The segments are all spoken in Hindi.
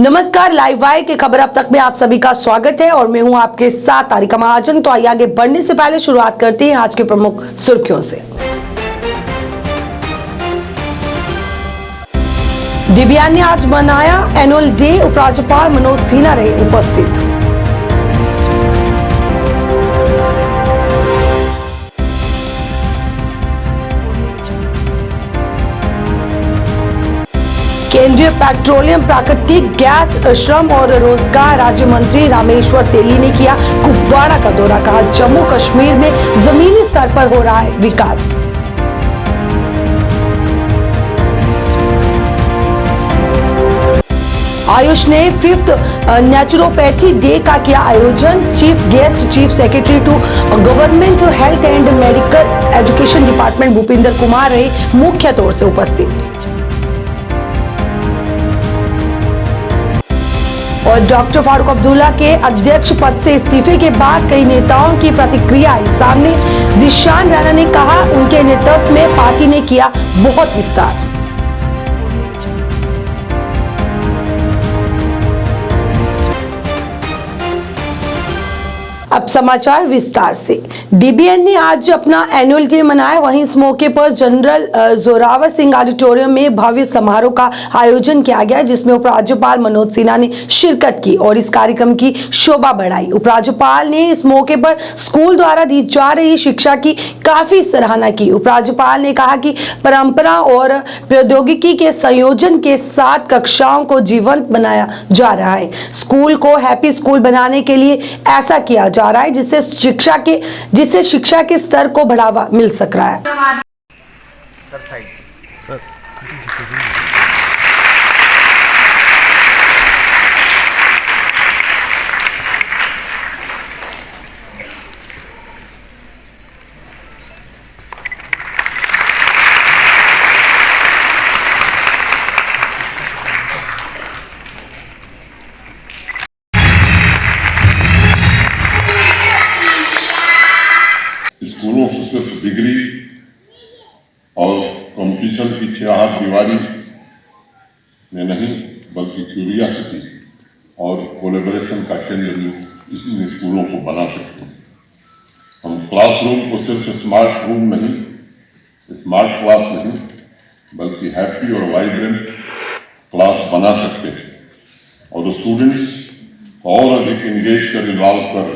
नमस्कार, लाइव वाई के खबर अब तक में आप सभी का स्वागत है और मैं हूं आपके साथ तारिका महाजन। तो आइए आगे बढ़ने से पहले शुरुआत करते हैं आज के प्रमुख सुर्खियों से। डीबीआर ने आज मनाया एनुअल डे, उपराज्यपाल मनोज सिन्हा रहे उपस्थित। केंद्रीय पेट्रोलियम, प्राकृतिक गैस, श्रम और रोजगार राज्य मंत्री रामेश्वर तेली ने किया कुपवाड़ा का दौरा। कहा जम्मू कश्मीर में जमीनी स्तर पर हो रहा है विकास। आयुष ने 5th नेचुरोपैथी डे का किया आयोजन। Chief guest chief secretary to government health and medical education department Bhupinder Kumar रहे मुख्य तौर से उपस्थित। और डॉक्टर फारूक अब्दुल्ला के अध्यक्ष पद से इस्तीफे के बाद कई नेताओं की प्रतिक्रिया आई सामने। जिशान राणा ने कहा उनके नेतृत्व में पार्टी ने किया बहुत विस्तार। अब समाचार विस्तार से। डीबीआर ने आज अपना एनुअल डे मनाया। वहीं इस मौके पर जनरल जोरावर सिंह ऑडिटोरियम में भव्य समारोह का आयोजन किया गया, जिसमें उपराज्यपाल मनोज सिन्हा ने शिरकत की और इस कार्यक्रम की शोभा बढ़ाई। उपराज्यपाल ने इस मौके पर स्कूल द्वारा दी जा रही शिक्षा की काफी सराहना की। उपराज्यपाल ने कहा कि परंपरा और प्रौद्योगिकी के संयोजन के साथ कक्षाओं को जीवंत बनाया जा रहा है। स्कूल को हैप्पी स्कूल बनाने के लिए ऐसा किया जा रहा है जिससे शिक्षा के स्तर को बढ़ावा मिल सक रहा है। स्कूलों से सिर्फ डिग्री और कंपटीशन की चाहत दीवारी में नहीं, बल्कि क्यूरियोसिटी और कोलैबोरेशन का केंद्र भी इसी स्कूलों को बना सकते हैं। हम क्लासरूम को सिर्फ स्मार्ट रूम नहीं, स्मार्ट क्लास नहीं, बल्कि हैप्पी और वाइब्रेंट क्लास बना सकते हैं और स्टूडेंट्स को और अधिक इंगेज कर, इन्वॉल्व कर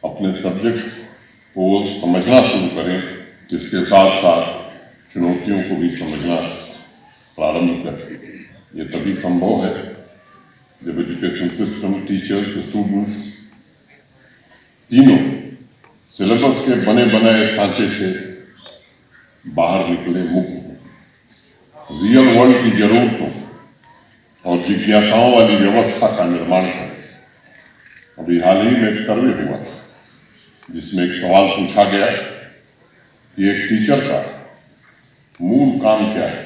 अपने सब्जेक्ट को समझना शुरू करें। इसके साथ साथ चुनौतियों को भी समझना प्रारंभ करें। ये तभी संभव है जब एजुकेशन सिस्टम, टीचर्स, स्टूडेंट्स तीनों सिलेबस के बने बनाए सांचे से बाहर निकले, मुक्त रियल वर्ल्ड की जरूरतों और जिज्ञासाओं वाली व्यवस्था का निर्माण करें। अभी हाल ही में एक सर्वे हुआ था जिसमें एक सवाल पूछा गया कि एक टीचर का मूल काम क्या है।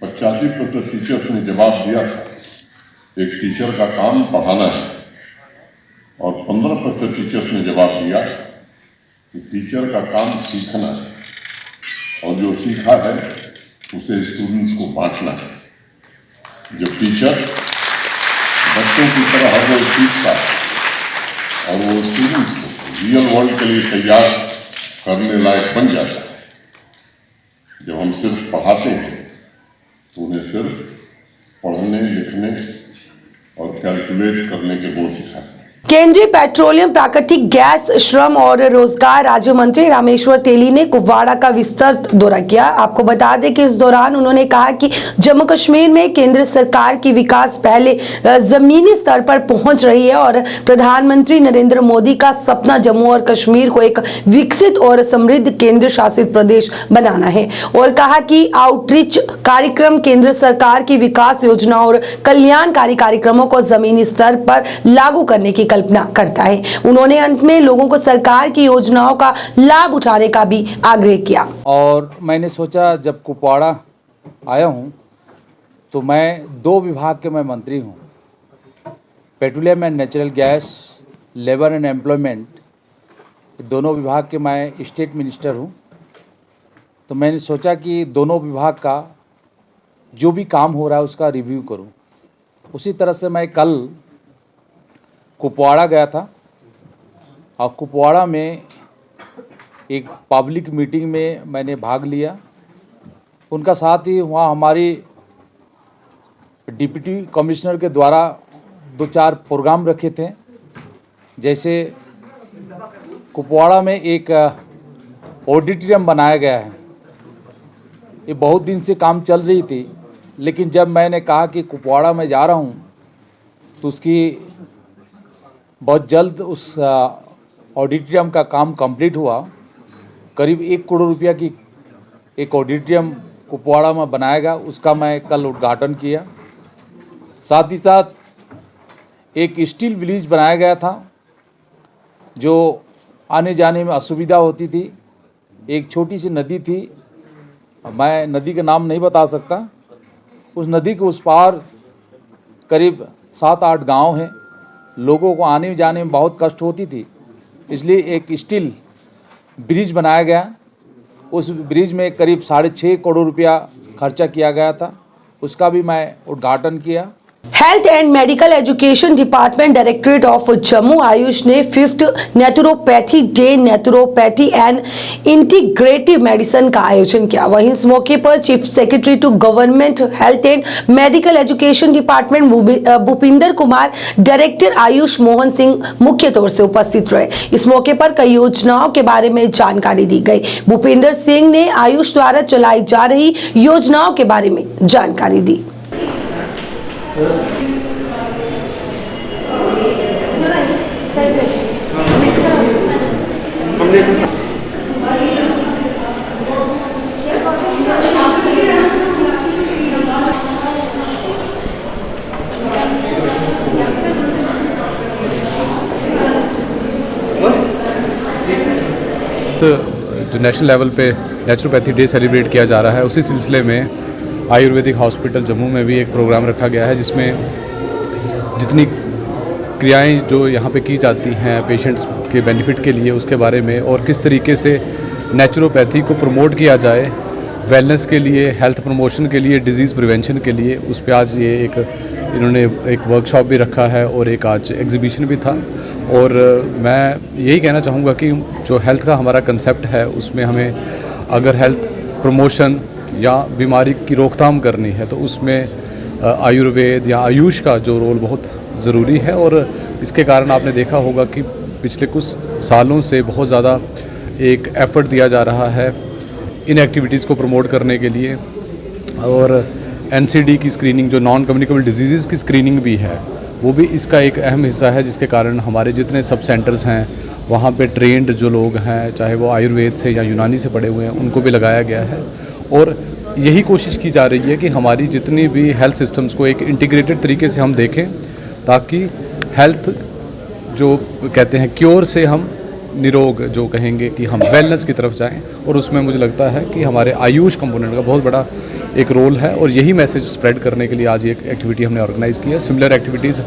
85% टीचर्स ने जवाब दिया था एक टीचर का काम पढ़ाना है और 15% टीचर्स ने जवाब दिया कि टीचर का काम सीखना है और जो सीखा है उसे स्टूडेंट्स को बांटना है। जब टीचर बच्चों की तरह हर रोज सीखता है और वो स्टूडेंट्स को रियल वर्ल्ड के लिए तैयार करने लायक बन जाता है। जब हम सिर्फ पढ़ाते हैं तो उन्हें सिर्फ पढ़ने, लिखने और कैलकुलेट करने के गुण सिखाते हैं। केंद्रीय पेट्रोलियम, प्राकृतिक गैस, श्रम और रोजगार राज्य मंत्री रामेश्वर तेली ने कुपवाड़ा का विस्तृत दौरा किया। आपको बता दें कि इस दौरान उन्होंने कहा कि जम्मू कश्मीर में केंद्र सरकार की विकास पहले जमीनी स्तर पर पहुंच रही है और प्रधानमंत्री नरेंद्र मोदी का सपना जम्मू और कश्मीर को एक विकसित और समृद्ध केंद्र शासित प्रदेश बनाना है। और कहा कि आउटरीच कार्यक्रम केंद्र सरकार की विकास योजना और कल्याणकारी कार्यक्रमों को जमीनी स्तर पर लागू करने की कल्पना करता है। उन्होंने अंत में लोगों को सरकार की योजनाओं का लाभ उठाने का भी आग्रह किया। और मैंने सोचा जब कुपवाड़ा आया हूं तो मैं 2 विभाग के मैं मंत्री हूं, petroleum and natural gas, labour and employment, दोनों विभाग के मैं स्टेट मिनिस्टर हूं। तो मैंने सोचा कि दोनों विभाग का जो भी काम हो रहा है उसका रिव्यू करूं। उसी तरह से मैं कल कुपवाड़ा गया था और कुपवाड़ा में एक पब्लिक मीटिंग में मैंने भाग लिया। उनका साथ ही वहाँ हमारी डिप्टी कमिश्नर के द्वारा 2-4 प्रोग्राम रखे थे। जैसे कुपवाड़ा में एक ऑडिटोरियम बनाया गया है। ये बहुत दिन से काम चल रही थी, लेकिन जब मैंने कहा कि कुपवाड़ा में जा रहा हूँ तो उसकी बहुत जल्द उस ऑडिटोरियम का काम कंप्लीट हुआ। करीब 1 करोड़ रुपया की एक ऑडिटोरियम कुपवाड़ा में बनाया गया, उसका मैं कल उद्घाटन किया। साथ ही साथ एक स्टील विलेज बनाया गया था जो आने जाने में असुविधा होती थी। एक छोटी सी नदी थी, मैं नदी का नाम नहीं बता सकता। उस नदी के उस पार करीब 7-8 गांव हैं। लोगों को आने जाने में बहुत कष्ट होती थी, इसलिए एक स्टील ब्रिज बनाया गया। उस ब्रिज में करीब 6.5 करोड़ रुपया खर्चा किया गया था, उसका भी मैं उद्घाटन किया। Health and medical education department directorate of Jammu Ayush ने 5th naturopathy day naturopathy and integrative medicine का आयोजन किया। वहीं इस मौके पर chief secretary to government health and medical education department Bhupinder Kumar, director Ayush Mohan Singh मुख्य तौर से उपस्थित रहे। इस मौके पर कई योजनाओं के बारे में जानकारी दी गई। भूपिंदर सिंह ने आयुष द्वारा चलाई जा रही योजनाओं के बारे में जानकारी दी। जो नेशनल लेवल पे नेचुरोपैथी डे सेलिब्रेट किया जा रहा है, उसी सिलसिले में आयुर्वेदिक हॉस्पिटल जम्मू में भी एक प्रोग्राम रखा गया है, जिसमें जितनी क्रियाएं जो यहाँ पे की जाती हैं पेशेंट्स के बेनिफिट के लिए, उसके बारे में, और किस तरीके से नेचुरोपैथी को प्रमोट किया जाए वेलनेस के लिए, हेल्थ प्रमोशन के लिए, डिजीज़ प्रिवेंशन के लिए। उस पर आज ये इन्होंने एक वर्कशॉप भी रखा है और एक आज एग्जीबिशन भी था। और मैं यही कहना चाहूँगा कि जो हेल्थ का हमारा कंसेप्ट है, उसमें हमें अगर हेल्थ प्रमोशन या बीमारी की रोकथाम करनी है तो उसमें आयुर्वेद या आयुष का जो रोल बहुत ज़रूरी है। और इसके कारण आपने देखा होगा कि पिछले कुछ सालों से बहुत ज़्यादा एक एफ़र्ट दिया जा रहा है इन एक्टिविटीज़ को प्रमोट करने के लिए। और NCD की स्क्रीनिंग, जो नॉन कम्युनिकेबल डिजीज़ की स्क्रीनिंग भी है, वो भी इसका एक अहम हिस्सा है, जिसके कारण हमारे जितने सब सेंटर्स हैं वहाँ पे ट्रेंड जो लोग हैं, चाहे वो आयुर्वेद से या यूनानी से पढ़े हुए हैं, उनको भी लगाया गया है। और यही कोशिश की जा रही है कि हमारी जितनी भी हेल्थ सिस्टम्स को एक इंटीग्रेटेड तरीके से हम देखें, ताकि हेल्थ जो कहते हैं क्योर से हम निरोग जो कहेंगे कि हम वेलनेस की तरफ जाएं। और उसमें मुझे लगता है कि हमारे आयुष कंपोनेंट का बहुत बड़ा एक रोल है, और यही मैसेज स्प्रेड करने के लिए आज एक एक्टिविटी हमने ऑर्गेनाइज की है। सिमिलर एक्टिविटीज़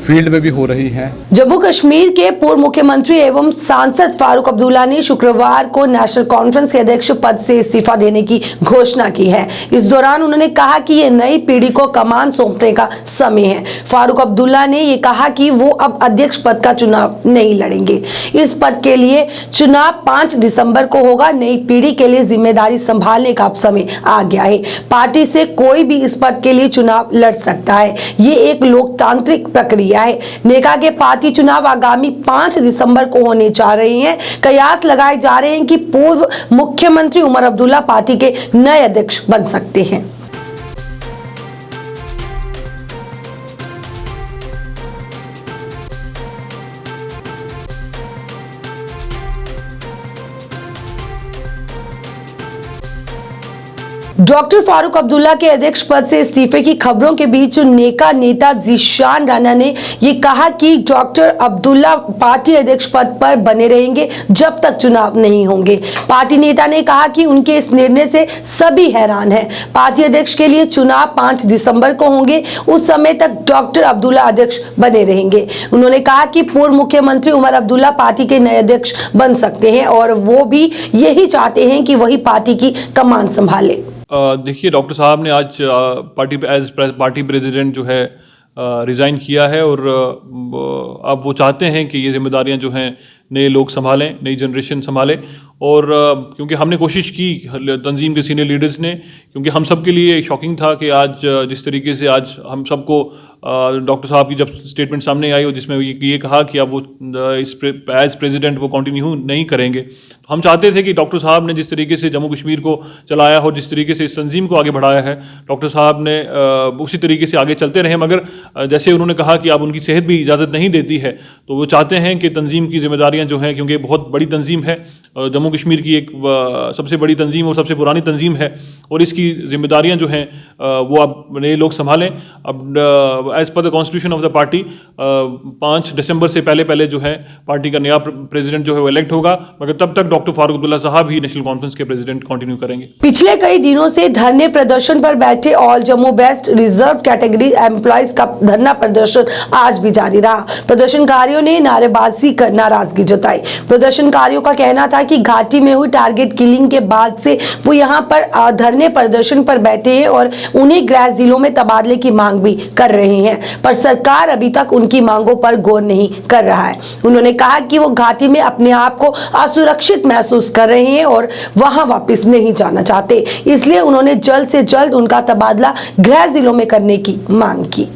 फील्ड में भी हो रही हैं। जम्मू कश्मीर के पूर्व मुख्यमंत्री एवं सांसद फारूक अब्दुल्ला ने शुक्रवार को नेशनल कॉन्फ्रेंस के अध्यक्ष पद से इस्तीफा देने की घोषणा की है। इस दौरान उन्होंने कहा कि ये नई पीढ़ी को कमान सौंपने का समय है। फारूक अब्दुल्ला ने ये कहा कि वो अब अध्यक्ष पद का चुनाव नहीं लड़ेंगे। इस पद के लिए चुनाव 5 दिसंबर को होगा। नई पीढ़ी के लिए जिम्मेदारी संभालने का अब समय आ गया है। पार्टी से कोई भी इस पद के लिए चुनाव लड़ सकता है। ये एक लोकतांत्रिक प्रक्रिया है। नेका के पार्टी चुनाव आगामी 5 दिसंबर को होने जा रहे हैं। कयास लगाए जा रहे हैं कि पूर्व मुख्यमंत्री उमर अब्दुल्ला पार्टी के नए अध्यक्ष बन सकते हैं। डॉक्टर फारूक अब्दुल्ला के अध्यक्ष पद से इस्तीफे की खबरों के बीच नेका नेता जीशान राणा ने ये कहा कि डॉक्टर अब्दुल्ला पार्टी अध्यक्ष पद पर बने रहेंगे जब तक चुनाव नहीं होंगे। पार्टी नेता ने कहा कि उनके इस निर्णय से सभी हैरान हैं। पार्टी अध्यक्ष के लिए चुनाव 5 दिसंबर को होंगे। उस समय तक डॉक्टर अब्दुल्ला अध्यक्ष बने रहेंगे। उन्होंने कहा कि पूर्व मुख्यमंत्री उमर अब्दुल्ला पार्टी के नए अध्यक्ष बन सकते हैं और वो भी यही चाहते हैं कि वही पार्टी की कमान संभाले। देखिए, डॉक्टर साहब ने आज पार्टी प्रेसिडेंट जो है रिज़ाइन किया है और अब वो चाहते हैं कि ये जिम्मेदारियां जो हैं नए लोग संभालें, नई जनरेशन संभाले। और क्योंकि हमने कोशिश की तंजीम के सीनियर लीडर्स ने, क्योंकि हम सब के लिए शॉकिंग था कि आज जिस तरीके से आज हम सबको डॉक्टर साहब की जब स्टेटमेंट सामने आई और जिसमें ये कहा कि अब वो एज प्रेसिडेंट वो कंटिन्यू नहीं करेंगे, तो हम चाहते थे कि डॉक्टर साहब ने जिस तरीके से जम्मू कश्मीर को चलाया और जिस तरीके से इस तंजीम को आगे बढ़ाया है, डॉक्टर साहब ने उसी तरीके से आगे चलते रहे। मगर जैसे उन्होंने कहा कि अब उनकी सेहत भी इजाज़त नहीं देती है, तो वो चाहते हैं कि तंजीम की जिम्मेदारियाँ जो हैं, क्योंकि बहुत बड़ी तंजीम है, जम्मू कश्मीर की एक सबसे बड़ी तंजीम और सबसे पुरानी तंजीम है, और इसकी जिम्मेदारियां जो हैं वो अब नए लोग संभालें। अब as per the constitution of the party 5 दिसंबर से पहले जो है पार्टी का नया प्रेसिडेंट जो है वो इलेक्ट होगा, मगर तब तक डॉक्टर फारूक अब्दुल्ला साहब ही नेशनल कॉन्फ्रेंस के प्रेसिडेंट कंटिन्यू करेंगे। पिछले कई दिनों से धरने प्रदर्शन पर बैठे all Jammu best reserve category employees का धरना प्रदर्शन आज भी जारी रहा। प्रदर्शनकारियों ने नारेबाजी कर नाराजगी जताई। प्रदर्शनकारियों का कहना था कि घाटी में हुई टारगेट किलिंग के बाद से वो यहाँ पर धरने प्रदर्शन पर बैठे हैं और उन्हें गृह जिलों में तबादले की मांग भी कर रहे हैं, पर सरकार अभी तक उनकी मांगों पर गौर नहीं कर रहा है। उन्होंने कहा कि वो घाटी में अपने आप को असुरक्षित महसूस कर रहे हैं और वहां वापस नहीं जाना चाहते, इसलिए उन्होंने जल्द से जल्द उनका तबादला गृह जिलों में करने की मांग की।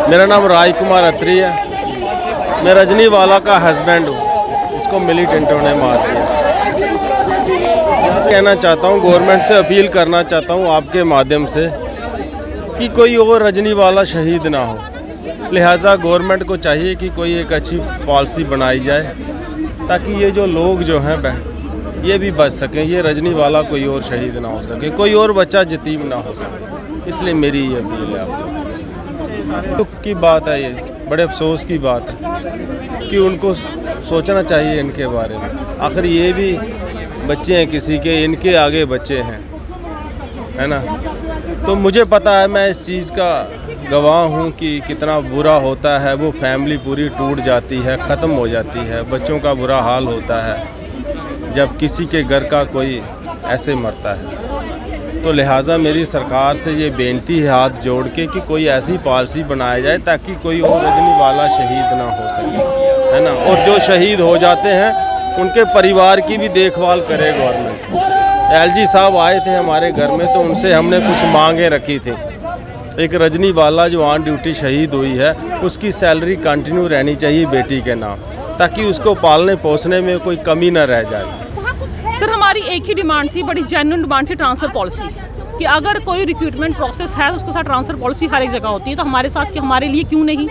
मेरा नाम राज कुमार अत्री है। मैं रजनीवाला का हस्बैंड हूँ। इसको मिलिटेंटों ने मार दिया। कहना चाहता हूँ, गवर्नमेंट से अपील करना चाहता हूँ आपके माध्यम से कि कोई और रजनीवाला शहीद ना हो। लिहाजा गवर्नमेंट को चाहिए कि कोई एक अच्छी पॉलिसी बनाई जाए ताकि ये जो लोग जो हैं ये भी बच सकें, ये रजनीवाला कोई और शहीद ना हो सके, कोई और बच्चा यतीम ना हो सके। इसलिए मेरी ये अपील है आप लोगों से। दुख की बात है, ये बड़े अफसोस की बात है कि उनको सोचना चाहिए इनके बारे में। आखिर ये भी बच्चे हैं किसी के, इनके आगे बच्चे हैं, है ना। तो मुझे पता है, मैं इस चीज़ का गवाह हूँ कि कितना बुरा होता है। वो फैमिली पूरी टूट जाती है, ख़त्म हो जाती है, बच्चों का बुरा हाल होता है जब किसी के घर का कोई ऐसे मरता है। तो लिहाजा मेरी सरकार से ये बेनती है हाथ जोड़ के कि कोई ऐसी पॉलिसी बनाया जाए ताकि कोई और रजनीवाला शहीद ना हो सके, है ना। और जो शहीद हो जाते हैं उनके परिवार की भी देखभाल करे गवर्नमेंट। एलजी साहब आए थे हमारे घर में, तो उनसे हमने कुछ मांगे रखी थी। एक रजनीवाला जो ऑन ड्यूटी शहीद हुई है, उसकी सैलरी कंटिन्यू रहनी चाहिए बेटी के नाम, ताकि उसको पालने पोसने में कोई कमी न रह जाए। सर, हमारी एक ही डिमांड थी, बड़ी जेन्युइन डिमांड थी, ट्रांसफ़र पॉलिसी कि अगर कोई रिक्रूटमेंट प्रोसेस है तो उसके साथ ट्रांसफ़र पॉलिसी हर एक जगह होती है, तो हमारे साथ कि हमारे लिए क्यों नहीं।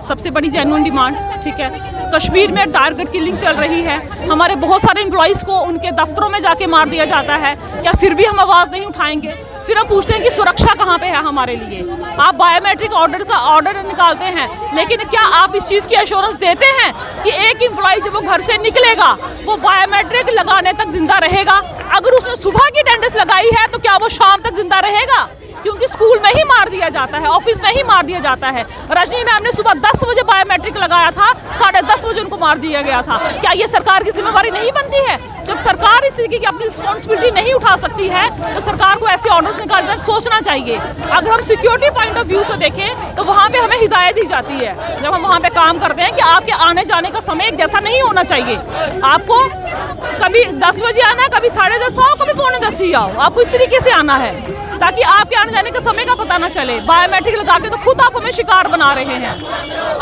सबसे बड़ी जेन्युइन डिमांड, ठीक है। कश्मीर में टारगेट किलिंग चल रही है, हमारे बहुत सारे एम्प्लॉइज़ को उनके दफ्तरों में जाके मार दिया जाता है, क्या फिर भी हम आवाज़ नहीं उठाएंगे? फिर हम पूछते हैं कि सुरक्षा कहाँ पे है हमारे लिए। आप बायोमेट्रिक ऑर्डर निकालते हैं, लेकिन क्या आप इस चीज़ की एश्योरेंस देते हैं कि एक एम्प्लॉय जब वो घर से निकलेगा वो बायोमेट्रिक लगाने तक जिंदा रहेगा? अगर उसने सुबह की अटेंडेंस लगाई है तो क्या वो शाम तक जिंदा रहेगा? क्योंकि स्कूल में ही मार दिया जाता है, ऑफिस में ही मार दिया जाता है। रजनी मैम ने सुबह 10 बजे बायोमेट्रिक लगाया था, 10:30 बजे उनको मार दिया गया था। क्या ये सरकार की जिम्मेवारी नहीं बनती है? जब सरकार इस तरीके की अपनी रिस्पॉन्सिबिलिटी नहीं उठा सकती है तो सरकार को ऐसे ऑर्डर्स निकालना सोचना चाहिए। अगर हम सिक्योरिटी पॉइंट ऑफ व्यू से देखें तो वहाँ पे हमें हिदायत दी जाती है जब हम वहाँ पे काम करते हैं कि आपके आने जाने का समय एक जैसा नहीं होना चाहिए। आपको कभी 10 बजे आना है, कभी 10:30 आओ, कभी 9:45 ही आओ। आपको इस तरीके से आना है ताकि आपके आने जाने के समय का पता ना चले। बायोमेट्रिक लगा के तो खुद आप हमें शिकार बना रहे हैं।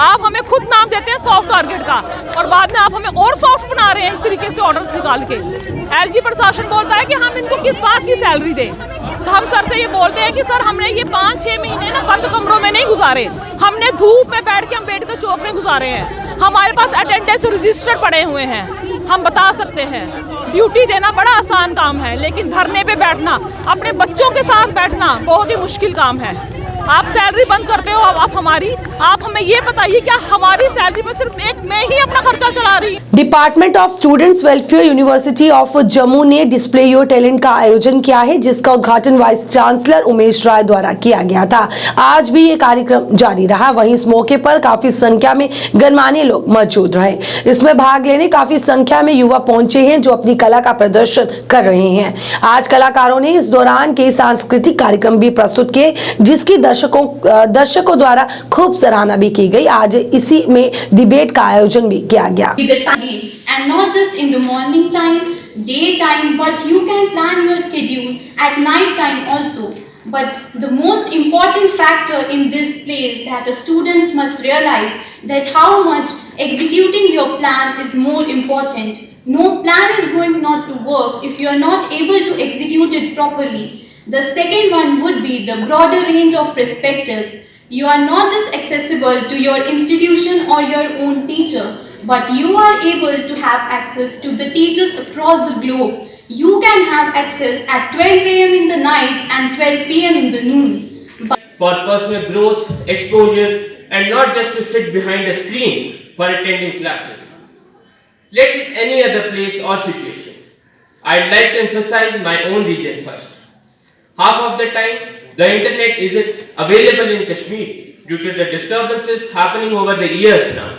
आप हमें खुद नाम देते हैं सॉफ्ट टारगेट का और बाद में आप हमें और सॉफ्ट बना रहे हैं इस तरीके से ऑर्डर्स निकाल के। एलजी प्रशासन बोलता है कि हम इनको किस बात की सैलरी दें, तो हम सर से ये बोलते हैं कि सर हमने ये 5-6 महीने ना बंद कमरों में नहीं गुजारे, हमने धूप में बैठ के अम्बेडकर चौक में गुजारे हैं। हमारे पास अटेंडेंस रजिस्टर पड़े हुए हैं, हम बता सकते हैं। ड्यूटी देना बड़ा आसान काम है, लेकिन धरने पे बैठना, अपने बच्चों के साथ बैठना बहुत ही मुश्किल काम है। आप सैलरी बंद करते हो, आप हमें ये बताइए क्या हमारी सैलरी में सिर्फ एक मैं ही अपना खर्चा चला रही हूँ? Department of students welfare university of Jammu ने डिस्प्ले योर टैलेंट का आयोजन किया है, जिसका उद्घाटन वाइस चांसलर उमेश राय द्वारा किया गया था। आज भी ये कार्यक्रम जारी रहा। वहीं इस मौके पर काफी संख्या में गणमान्य लोग मौजूद रहे। इसमें भाग लेने काफी संख्या में युवा पहुंचे हैं जो अपनी कला का प्रदर्शन कर रहे हैं। आज कलाकारों ने इस दौरान कई सांस्कृतिक कार्यक्रम भी प्रस्तुत किए, जिसकी दर्शकों द्वारा खूब सराहना भी की गई। आज इसी में डिबेट का आयोजन भी किया गया। And not just in the morning time, daytime, but you can plan your schedule at night time also. But the most important factor in this place that the students must realize that how much executing your plan is more important. No plan is going not to work if you are not able to execute it properly. The second one would be the broader range of perspectives. You are not just accessible to your institution or your own teacher, but you are able to have access to the teachers across the globe. You can have access at 12 p.m. in the night and 12 p.m. in the noon. For personal growth, exposure, and not just to sit behind a screen for attending classes. Let it any other place or situation. I'd like to emphasize my own region first. Half of the time, the internet isn't available in Kashmir due to the disturbances happening over the years now.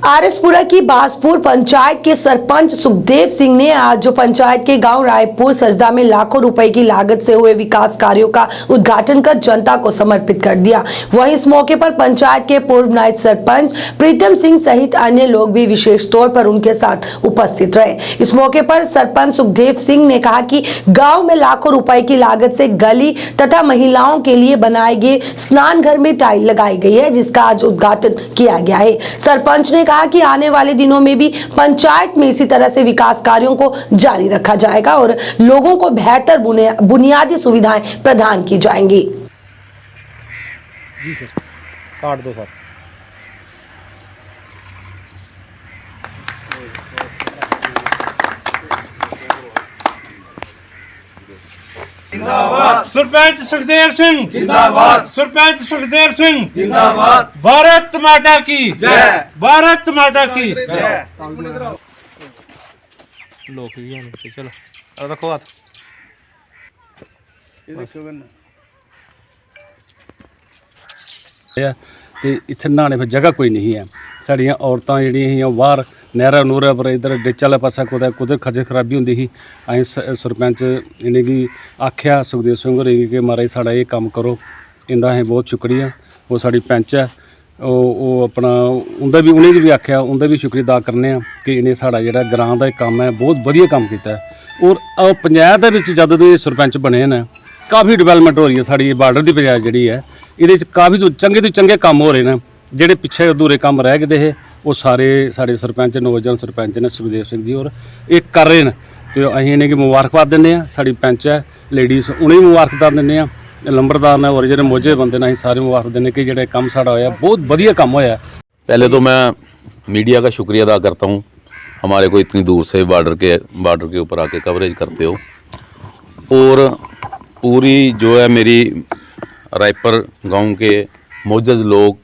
RS Pura की बासपुर पंचायत के सरपंच सुखदेव सिंह ने आज जो पंचायत के गांव रायपुर सजदा में लाखों रुपए की लागत से हुए विकास कार्यों का उद्घाटन कर जनता को समर्पित कर दिया। वहीं इस मौके पर पंचायत के पूर्व नायब सरपंच प्रीतम सिंह सहित अन्य लोग भी विशेष तौर पर उनके साथ उपस्थित रहे। इस मौके पर सरपंच सुखदेव सिंह ने कहा कि गाँव में लाखों रुपए की लागत से गली तथा महिलाओं के लिए बनाए गए स्नान घर में टाइल लगाई गई है, जिसका आज उद्घाटन किया गया है। सरपंच ने कहा कि आने वाले दिनों में भी पंचायत में इसी तरह से विकास कार्यों को जारी रखा जाएगा और लोगों को बेहतर बुनियादी सुविधाएं प्रदान की जाएंगी। जी सर, काट दो सर। जिंदाबाद सरपंच सुखदेव सिंह, जिंदाबाद सरपंच सुखदेव सिंह, जिंदाबाद। भारत माता की जय, भारत माता की जय। चलो रखो हाथ। ਤੇ ਇੱਥੇ ਨਹਾਣੇ ਫਿਰ ਜਗ੍ਹਾ ਕੋਈ ਨਹੀਂ ਹੈ। ਸਾਡੀਆਂ ਔਰਤਾਂ ਜਿਹੜੀਆਂ ਸੀ ਉਹ ਬਾਹਰ ਨਹਿਰਾਂ ਨੂਰਾਂ ਪਰ ਇੱਧਰ ਡਿੱਚ ਵਾਲਾ ਪਾਸਾ ਕੁਦੇ ਖੱਜਲ ਖਰਾਬੀ ਹੁੰਦੀ ਸੀ। ਅਸੀਂ ਸਰਪੰਚ ਇਹਨੇ ਵੀ ਆਖਿਆ ਸੁਖਦੇਵ ਸਿੰਘ ਹੋਰਾਂ ਕਿ ਮਹਾਰਾਜ ਸਾਡਾ ਇਹ ਕੰਮ ਕਰੋ। ਇਹਦਾ ਅਸੀਂ ਬਹੁਤ ਸ਼ੁਕਰੀਆ। ਉਹ ਸਾਡੀ ਪੰਚ ਹੈ, ਉਹ ਆਪਣਾ ਉਹਦਾ ਵੀ ਉਹਨੇ ਵੀ ਆਖਿਆ, ਉਹਦਾ ਵੀ ਸ਼ੁਕਰੀਆ ਅਦਾ ਕਰਨੇ ਆ ਕਿ ਇਹਨੇ ਸਾਡਾ ਜਿਹੜਾ ਗ੍ਰਾਂ ਦਾ ਕੰਮ ਹੈ ਬਹੁਤ ਵਧੀਆ ਕੰਮ ਕੀਤਾ। ਔਰ ਪੰਚਾਇਤ ਦੇ ਵਿੱਚ ਜਦ ਦੇ ਸਰਪੰਚ ਬਣੇ ਨੇ ਕਾਫੀ ਡਿਵੈਲਪਮੈਂਟ ਹੋ ਰਹੀ ਹੈ। ਸਾਡੀ ਬਾਰਡਰ ਦੀ ਪੰਚਾਇਤ ਜਿਹੜੀ ਹੈ ਇਹਦੇ 'ਚ ਕਾਫੀ ਚੰਗੇ ਤੋਂ ਚੰਗੇ ਕੰਮ ਹੋ ਰਹੇ ਨੇ। ਜਿਹੜੇ ਪਿੱਛੇ ਅਧੂਰੇ ਕੰਮ ਰਹਿ ਗਏ ਇਹ ਉਹ ਸਾਰੇ ਸਾਡੇ ਸਰਪੰਚ ਨੌਜਵਾਨ ਸਰਪੰਚ ਨੇ ਸੁਖਦੇਵ ਸਿੰਘ ਜੀ ਔਰ ਇਹ ਕਰ ਰਹੇ ਨੇ। ਤੇ ਅਸੀਂ ਇਹਨੇ ਕਿ ਮੁਬਾਰਕਬਾਦ ਦਿੰਦੇ ਹਾਂ। ਸਾਡੀ ਪੰਚ ਹੈ ਲੇਡੀਜ਼ ਉਹਨੇ ਵੀ ਮੁਬਾਰਕਬਾਦ ਦਿੰਦੇ ਹਾਂ। लंबरदार ने और जो मोजे बंदे ने सारे मुबारक देने कि जो काम साड़ा होया बहुत बढ़िया काम होया। पहले तो मैं मीडिया का शुक्रिया अदा करता हूँ, हमारे को इतनी दूर से बॉर्डर के ऊपर आके कवरेज करते हो। और पूरी जो है मेरी रायपुर गांव के मौजूद लोग,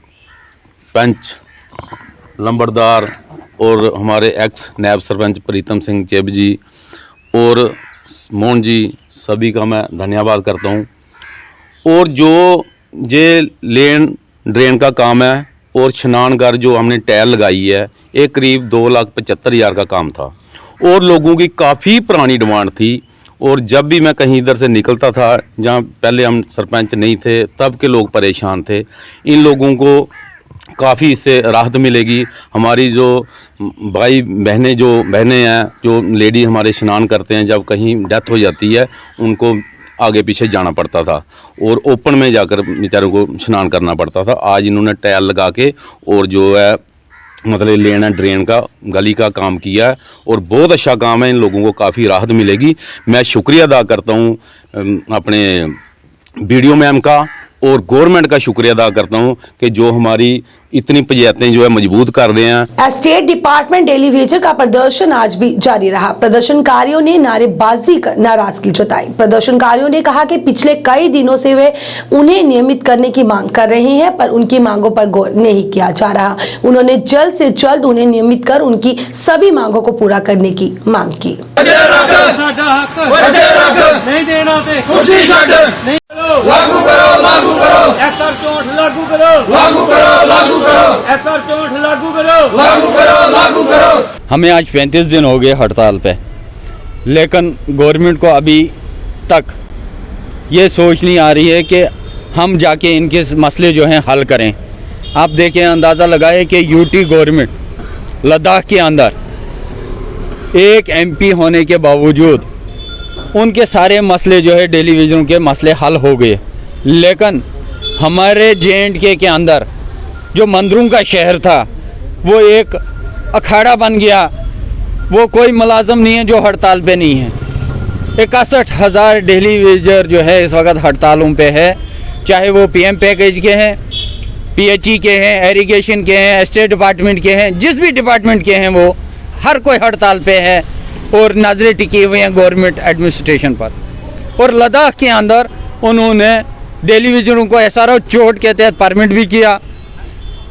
पंच, लंबरदार और हमारे एक्स नायब सरपंच प्रीतम सिंह चेब जी और मोहन जी, सभी का मैं धन्यवाद करता हूँ। और जो ये लेन ड्रेन का काम है और स्नान घर जो हमने टाइल लगाई है, ये करीब 2,75,000 का काम था और लोगों की काफ़ी पुरानी डिमांड थी। और जब भी मैं कहीं इधर से निकलता था, जहाँ पहले हम सरपंच नहीं थे तब के लोग परेशान थे, इन लोगों को काफ़ी इससे राहत मिलेगी। हमारी जो भाई बहनें हैं, जो लेडी हमारे स्नान करते हैं, जब कहीं डेथ हो जाती है उनको आगे पीछे जाना पड़ता था और ओपन में जाकर बेचारों को स्नान करना पड़ता था। आज इन्होंने टाइल लगा के और जो है मतलब लेन ड्रेन का गली का काम किया है और बहुत अच्छा काम है। इन लोगों को काफ़ी राहत मिलेगी। मैं शुक्रिया अदा करता हूँ अपने BDO मैम का और गवर्नमेंट का शुक्रिया अदा करता हूं कि जो हमारी इतनी पंचायतें जो है मजबूत कर रहे हैं। स्टेट डिपार्टमेंट एलिवेटर का प्रदर्शन आज भी जारी रहा। प्रदर्शनकारियों ने नारेबाजी कर नाराजगी जताई। प्रदर्शनकारियों ने कहा कि पिछले कई दिनों से वे उन्हें नियमित करने की मांग कर रहे हैं, पर उनकी मांगों पर गौर नहीं किया जा रहा। उन्होंने जल्द से जल्द उन्हें नियमित कर उनकी सभी मांगों को पूरा करने की मांग की। लागू करो, लागू करो, SR 64 लागू करो, लागू करो, लागू करो, SR 64 लागू करो, लागू करो, लागू करो। हमें आज 35 दिन हो गए हड़ताल पे, लेकिन गवर्नमेंट को अभी तक ये सोच नहीं आ रही है कि हम जाके इनके मसले जो हैं हल करें। आप देखें, अंदाज़ा लगाएं कि यूटी गवर्नमेंट लद्दाख के अंदर एक MP होने के बावजूद उनके सारे मसले जो है टेलीविज़न के मसले हल हो गए, लेकिन हमारे J&K के अंदर जो मंदिरों का शहर था वो एक अखाड़ा बन गया। वो कोई मुलाजम नहीं है जो हड़ताल पे नहीं है। 61,000 टेलीविज़न जो है इस वक्त हड़तालों पे है, चाहे वो PM पैकेज के हैं, PHE के हैं, एरीगेशन के हैं, स्टेट डिपार्टमेंट के हैं, जिस भी डिपार्टमेंट के हैं वो हर कोई हड़ताल पे है और नजरें टिकी हुई हैं गवर्नमेंट एडमिनिस्ट्रेशन पर। और लद्दाख के अंदर उन्होंने टेलीविज़नों को SRO चोट के तहत परमिट भी किया,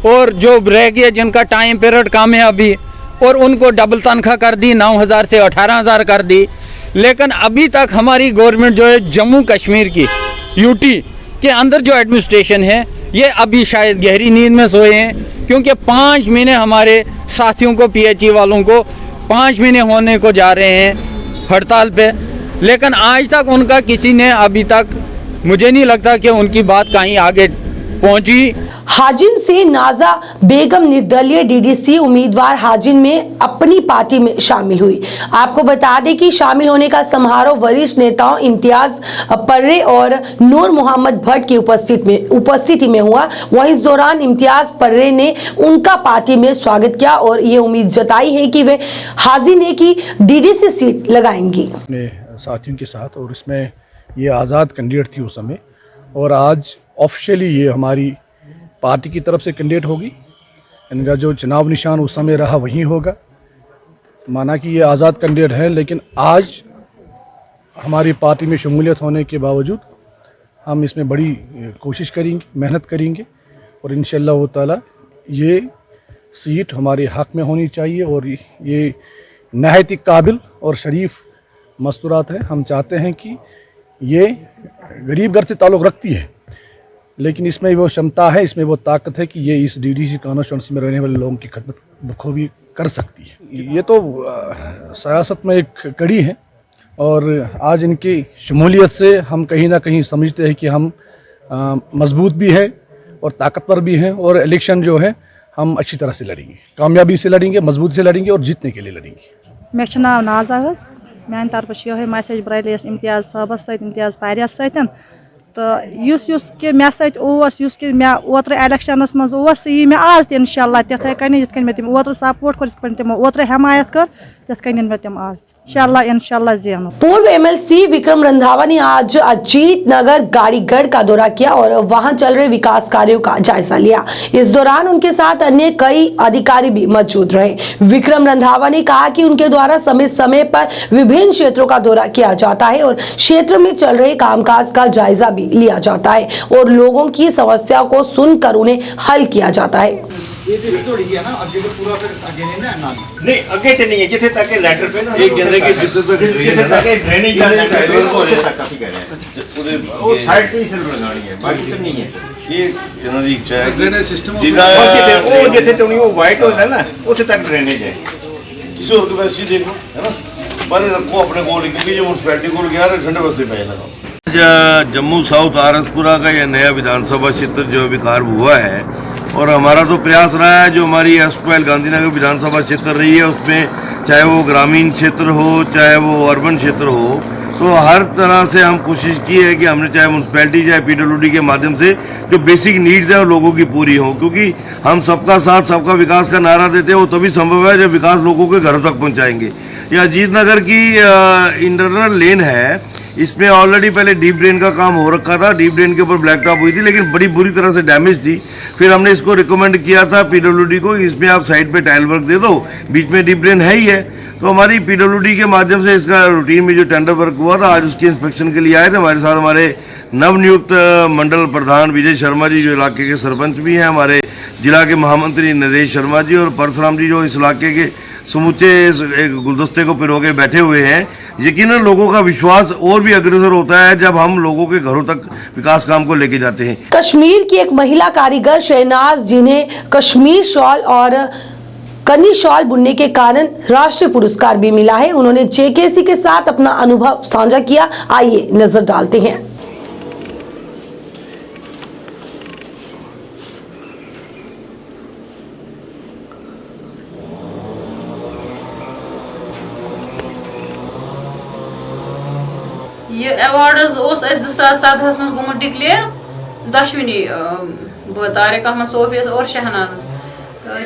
और जो रह गए जिनका टाइम पीरियड कम है अभी, और उनको डबल तनख्वाह कर दी, 9,000 से 18,000 कर दी। लेकिन अभी तक हमारी गवर्नमेंट जो है जम्मू कश्मीर की यूटी के अंदर जो एडमिनिस्ट्रेशन है ये अभी शायद गहरी नींद में सोए हैं, क्योंकि 5 महीने हमारे साथियों को PHE वालों को 5 महीने होने को जा रहे हैं हड़ताल पे, लेकिन आज तक उनका किसी ने अभी तक, मुझे नहीं लगता कि उनकी बात कहीं आगे पहुंची। हाजिन से नाजा बेगम निर्दलीय DDC उम्मीदवार हाजिन में अपनी पार्टी में शामिल हुई। आपको बता दें कि शामिल होने का समारोह वरिष्ठ नेताओं इम्तियाज पर्रे और नूर मोहम्मद भट्ट की उपस्थिति में हुआ। वहीं इस दौरान इम्तियाज पर्रे ने उनका पार्टी में स्वागत किया और ये उम्मीद जताई है कि वे हाजिन की DDC सीट लगाएंगी अपने साथियों के साथ। और इसमें ये आज़ाद कैंडिडेट थी उस समय, और आज ऑफिशियली ये हमारी पार्टी की तरफ से कैंडिडेट होगी। इनका जो चुनाव निशान उस समय रहा वही होगा। माना कि ये आज़ाद कैंडिडेट है, लेकिन आज हमारी पार्टी में शमूलियत होने के बावजूद हम इसमें बड़ी कोशिश करेंगे, मेहनत करेंगे, और इंशाअल्लाह ताला ये सीट हमारे हक़ में होनी चाहिए। और ये नहायत ही काबिल और शरीफ मस्तूरात है। हम चाहते हैं कि ये गरीब घर से ताल्लुक़ रखती है, लेकिन इसमें वो क्षमता है, इसमें वो ताकत है कि ये इस DDC कॉन्स्टिट्यूंसी में रहने वाले लोगों की खदमत बखूबी कर सकती है। ये तो सियासत में एक कड़ी है, और आज इनकी शमूलियत से हम कहीं ना कहीं समझते हैं कि हम मजबूत भी हैं और ताकतवर भी हैं, और इलेक्शन जो है हम अच्छी तरह से लड़ेंगे, कामयाबी से लड़ेंगे, मजबूत से लड़ेंगे और जीतने के लिए लड़ेंगे। मे नाव नाजा हज मान तरफ ये मैसेज ब्राइल इम्तियाज साहबस सत इम्तियाज पारियास सतन तो मे मे ओत्र इलेक्शनस मज यी मे आज त इंशाल्लाह तिथे कन यिथ कन मे तम ओत्र सपोर्ट कर तम ओत्र हमायत कर तिथ कन मे तम आज इंशाल्लाह ज़ेनो। पूर्व MLC विक्रम रंधावा ने आज अजीत नगर गाड़ीगढ़ का दौरा किया और वहां चल रहे विकास कार्यों का जायजा लिया। इस दौरान उनके साथ अन्य कई अधिकारी भी मौजूद रहे। विक्रम रंधावा ने कहा कि उनके द्वारा समय समय पर विभिन्न क्षेत्रों का दौरा किया जाता है और क्षेत्र में चल रहे कामकाज का जायजा भी लिया जाता है और लोगों की समस्या को सुनकर उन्हें हल किया जाता है। ये थोड़ी है ना, आगे तो पूरा फिर आगे नहीं ना नहीं आगे तो नहीं है, जिथे तक लेटर पे ना एक जगह के जिथे तक ड्रेनेज जाना है वो तक काफी कह रहे हैं, वो साइड पे ही सिर्फ लगानी है, बाकी तो नहीं है। ये इन्होंने की इच्छा है ड्रेनेज सिस्टम जिना वो जिथे तो नहीं वो वाइट होता है ना उसे तक ड्रेनेज है। किसी और के पास ही देखो है ना, पर रखो अपने को, क्योंकि जो म्युनिसिपैलिटी को गया है ठंडे बस्ते पे लगा। जम्मू साउथ आरसपुरा का यह नया विधानसभा क्षेत्र जो विकार हुआ है, और हमारा तो प्रयास रहा है जो हमारी एसपीएल गांधीनगर विधानसभा क्षेत्र रही है उसमें, चाहे वो ग्रामीण क्षेत्र हो चाहे वो अर्बन क्षेत्र हो, तो हर तरह से हम कोशिश की है कि हमने चाहे म्यूनसिपैलिटी चाहे PWD के माध्यम से जो बेसिक नीड्स है वो लोगों की पूरी हो, क्योंकि हम सबका साथ सबका विकास का नारा देते हैं, वो तभी संभव है जब विकास लोगों के घरों तक पहुंचाएंगे। यह अजीत नगर की इंटरनल लेन है, इसमें ऑलरेडी पहले डीप ड्रेन का काम हो रखा था, डीप ड्रेन के ऊपर ब्लैक टॉप हुई थी, लेकिन बड़ी बुरी तरह से डैमेज थी। फिर हमने इसको रिकमेंड किया था पीडब्ल्यूडी को, इसमें आप साइड पे टाइल वर्क दे दो, बीच में डीप ड्रेन है ही है। तो हमारी पीडब्ल्यूडी के माध्यम से इसका रूटीन में जो टेंडर वर्क हुआ था, आज उसके इंस्पेक्शन के लिए आए थे। हमारे साथ हमारे नवनियुक्त मंडल प्रधान विजय शर्मा जी, जो इलाके के सरपंच भी हैं, हमारे जिला के महामंत्री नरेश शर्मा जी और परशुराम जी, जो इस इलाके के समूचे एक गुलदस्ते को पिरोगे बैठे हुए हैं। यकीनन लोगों का विश्वास और भी अग्रसर होता है जब हम लोगों के घरों तक विकास काम को लेके जाते हैं। कश्मीर की एक महिला कारीगर शहनाज, जिन्हें कश्मीर शॉल और कन्नी शॉल बुनने के कारण राष्ट्रीय पुरस्कार भी मिला है, उन्होंने जेकेसी के साथ अपना अनुभव साझा किया। आइए नजर डालते हैं। ये अवार्ड ओस 2007 मज गोमुत डिक्लेयर दशवनी तारिक अहमद सोफी और शहनाज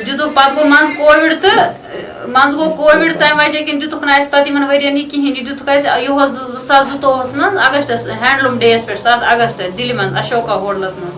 दितुक पत गो मज गो कोविड तम वजह किन दितुक पे इन वरियन कहें दितुक यह 2022 मज अगस्त हैंडलूम डेस पे 7 अगस्त दिल्ली मज अशोका होटलस मज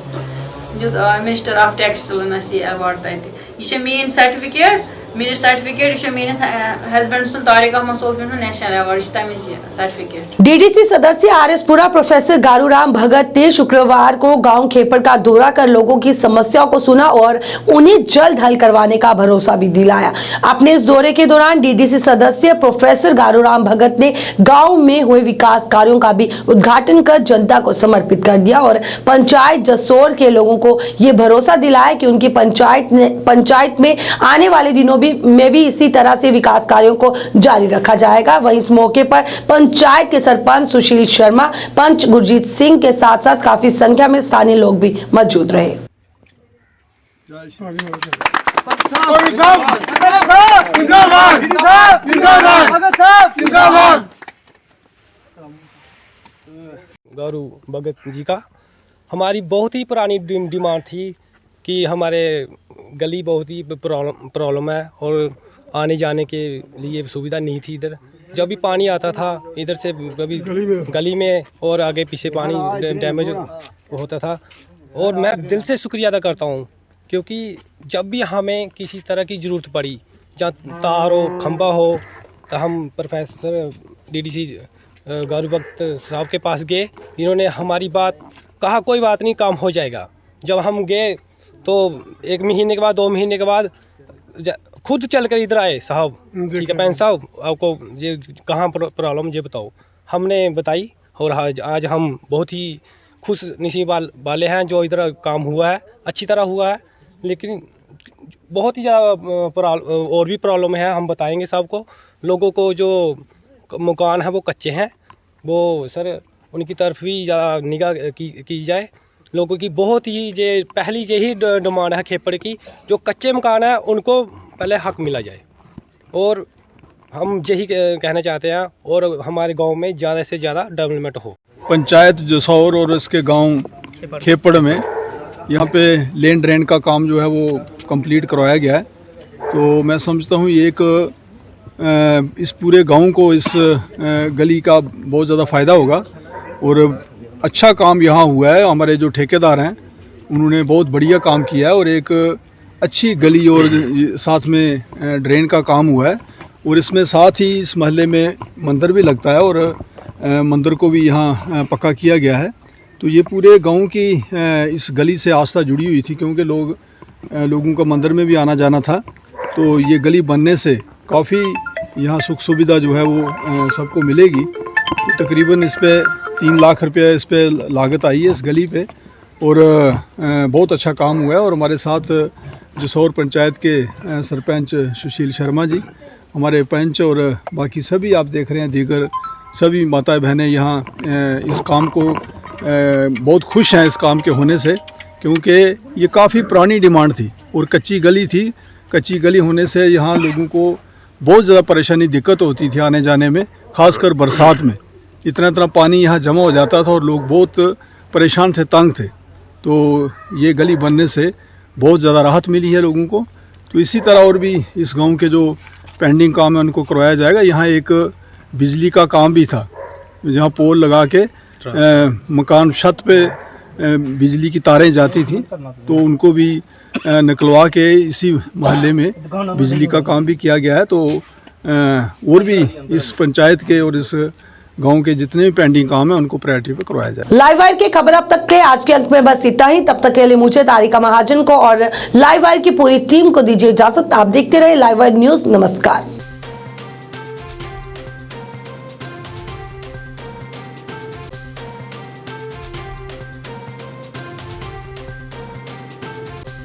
दित मिनिस्टर ऑफ टेक्सटाइल यह अवार्ड तत यह मेन सर्टिफिकेट मेरिट सर्टिफिकेट मेनिस हस्बैंड सुन तारिक अहमद सोफी नेशनल अवार्ड तमिज सर्टिफिकेट। डीडीसी सदस्य आरएसपुरा प्रोफेसर गारूराम भगत ने शुक्रवार को गांव खेपड़ का दौरा कर लोगों की समस्याओं को सुना और उन्हें जल्द हल करवाने का भरोसा भी दिलाया। अपने इस दौरे के दौरान डीडीसी सदस्य प्रोफेसर गारूराम भगत ने गाँव में हुए विकास कार्यों का भी उद्घाटन कर जनता को समर्पित कर दिया और पंचायत जसोर के लोगों को ये भरोसा दिलाया कि उनकी पंचायत में आने वाले दिनों में भी इसी तरह से विकास कार्यों को जारी रखा जाएगा। वहीं इस मौके पर पंचायत के सरपंच सुशील शर्मा, पंच गुरजीत सिंह के साथ साथ काफी संख्या में स्थानीय लोग भी मौजूद रहे। गौरू भगत जी का हमारी बहुत ही पुरानी डिमांड थी कि हमारे गली बहुत ही प्रॉब्लम है और आने जाने के लिए सुविधा नहीं थी। इधर जब भी पानी आता था इधर से कभी गली में और आगे पीछे पानी डैमेज होता था। और मैं दिल से शुक्रिया अदा करता हूँ क्योंकि जब भी हमें किसी तरह की ज़रूरत पड़ी, जहाँ तार हो, खंबा हो, तो हम प्रोफेसर डीडीसी गौरू भगत साहब के पास गए। इन्होंने हमारी बात कहा, कोई बात नहीं, काम हो जाएगा। जब हम गए तो 1 महीने के बाद 2 महीने के बाद खुद चल कर इधर आए, साहब ठीक है पैन साहब आपको ये कहाँ प्रॉब्लम ये बताओ। हमने बताई और आज हम बहुत ही खुश नसीब वाले हैं जो इधर काम हुआ है, अच्छी तरह हुआ है। लेकिन बहुत ही ज़्यादा और भी प्रॉब्लम है, हम बताएंगे सबको। लोगों को जो मकान है वो कच्चे हैं, वो सर उनकी तरफ भी ज़्यादा निगाह की जाए। लोगों की बहुत ही ये पहली यही डिमांड है खेपड़ की, जो कच्चे मकान है उनको पहले हक मिला जाए और हम यही कहना चाहते हैं और हमारे गांव में ज़्यादा से ज़्यादा डेवलपमेंट हो। पंचायत जसौर और इसके गांव खेपड़ में यहाँ पे लेन ड्रेन का काम जो है वो कंप्लीट करवाया गया है। तो मैं समझता हूँ ये एक इस पूरे गांव को इस गली का बहुत ज़्यादा फ़ायदा होगा और अच्छा काम यहाँ हुआ है। हमारे जो ठेकेदार हैं उन्होंने बहुत बढ़िया काम किया है और एक अच्छी गली और साथ में ड्रेन का काम हुआ है और इसमें साथ ही इस महल्ले में मंदिर भी लगता है और मंदिर को भी यहाँ पक्का किया गया है। तो ये पूरे गांव की इस गली से आस्था जुड़ी हुई थी क्योंकि लोगों का मंदिर में भी आना जाना था। तो ये गली बनने से काफ़ी यहाँ सुख सुविधा जो है वो सबको मिलेगी। तो तकरीबन इस पर 3 लाख रुपये इस पे लागत आई है इस गली पे और बहुत अच्छा काम हुआ है। और हमारे साथ जसौर पंचायत के सरपंच सुशील शर्मा जी, हमारे पंच और बाकी सभी आप देख रहे हैं दीगर सभी माताएं बहनें यहाँ इस काम को बहुत खुश हैं इस काम के होने से, क्योंकि ये काफ़ी पुरानी डिमांड थी और कच्ची गली थी। कच्ची गली होने से यहाँ लोगों को बहुत ज़्यादा परेशानी दिक्कत होती थी आने जाने में, ख़ासकर बरसात में इतना पानी यहाँ जमा हो जाता था और लोग बहुत परेशान थे, तंग थे। तो ये गली बनने से बहुत ज़्यादा राहत मिली है लोगों को। तो इसी तरह और भी इस गांव के जो पेंडिंग काम है उनको करवाया जाएगा। यहाँ एक बिजली का काम भी था जहाँ पोल लगा के मकान छत पे बिजली की तारें जाती थी, तो उनको भी निकलवा के इसी मोहल्ले में बिजली का काम भी किया गया है। तो और भी इस पंचायत के और इस गांव के जितने भी पेंडिंग काम है उनको प्रायोरिटी पे करवाया जाए। लाइव वायर की खबर अब तक के आज के अंक में बस इतना ही। तब तक के लिए मुझे तारिका महाजन को और लाइव वायर की पूरी टीम को दीजिए इजाजत। आप देखते रहे लाइव वायर न्यूज। नमस्कार।